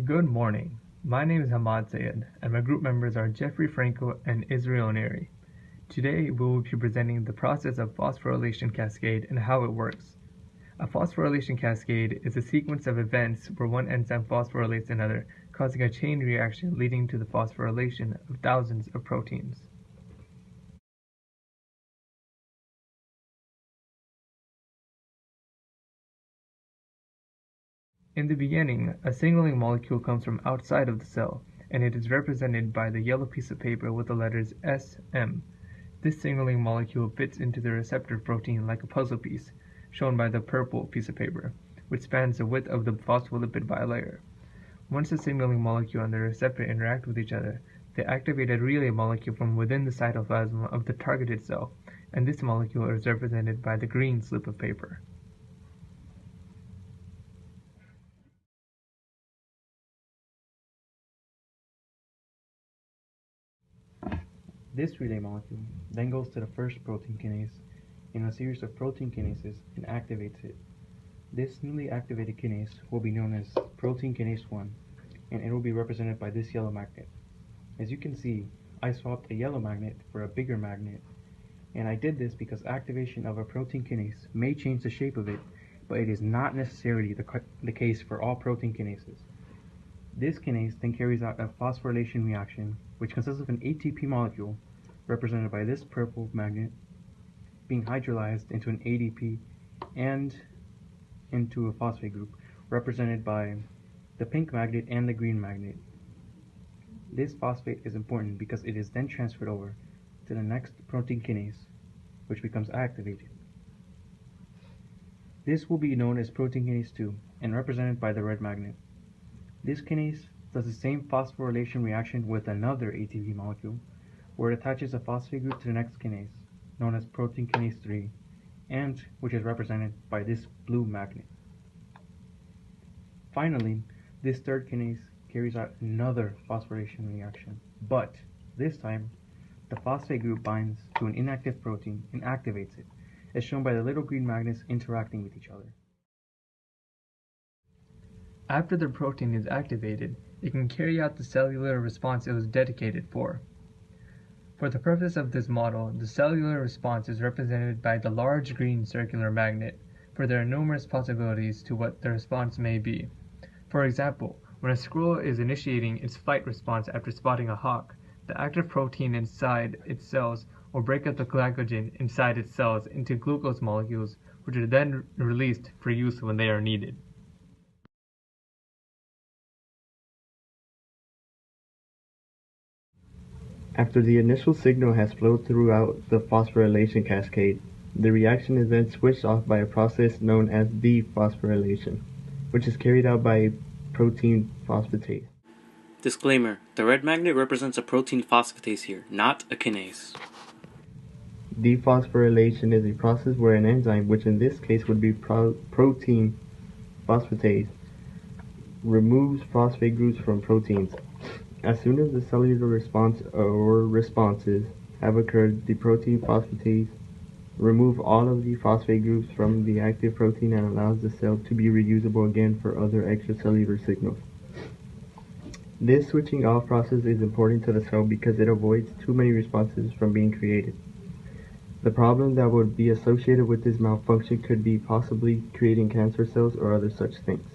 Good morning. My name is Hammaad and my group members are Jeffrey Franco and Israel Neri. Today we will be presenting the process of phosphorylation cascade and how it works. A phosphorylation cascade is a sequence of events where one enzyme phosphorylates another, causing a chain reaction leading to the phosphorylation of thousands of proteins. In the beginning, a signaling molecule comes from outside of the cell, and it is represented by the yellow piece of paper with the letters SM. This signaling molecule fits into the receptor protein like a puzzle piece, shown by the purple piece of paper, which spans the width of the phospholipid bilayer. Once the signaling molecule and the receptor interact with each other, they activate a relay molecule from within the cytoplasm of the targeted cell, and this molecule is represented by the green slip of paper. This relay molecule then goes to the first protein kinase in a series of protein kinases and activates it. This newly activated kinase will be known as protein kinase 1, and it will be represented by this yellow magnet. As you can see, I swapped a yellow magnet for a bigger magnet, and I did this because activation of a protein kinase may change the shape of it, but it is not necessarily the case for all protein kinases. This kinase then carries out a phosphorylation reaction, which consists of an ATP molecule, represented by this purple magnet, being hydrolyzed into an ADP and into a phosphate group, represented by the pink magnet and the green magnet. This phosphate is important because it is then transferred over to the next protein kinase, which becomes activated. This will be known as protein kinase 2 and represented by the red magnet. This kinase does the same phosphorylation reaction with another ATP molecule, where it attaches a phosphate group to the next kinase, known as protein kinase 3, and which is represented by this blue magnet. Finally, this third kinase carries out another phosphorylation reaction, but this time, the phosphate group binds to an inactive protein and activates it, as shown by the little green magnets interacting with each other. After the protein is activated, it can carry out the cellular response it was dedicated for. For the purpose of this model, the cellular response is represented by the large green circular magnet, for there are numerous possibilities to what the response may be. For example, when a squirrel is initiating its flight response after spotting a hawk, the active protein inside its cells will break up the glycogen inside its cells into glucose molecules, which are then released for use when they are needed. After the initial signal has flowed throughout the phosphorylation cascade, the reaction is then switched off by a process known as dephosphorylation, which is carried out by protein phosphatase. Disclaimer: the red magnet represents a protein phosphatase here, not a kinase. Dephosphorylation is a process where an enzyme, which in this case would be protein phosphatase, removes phosphate groups from proteins. As soon as the cellular response or responses have occurred, the protein phosphatase remove all of the phosphate groups from the active protein and allows the cell to be reusable again for other extracellular signals. This switching off process is important to the cell because it avoids too many responses from being created. The problem that would be associated with this malfunction could be possibly creating cancer cells or other such things.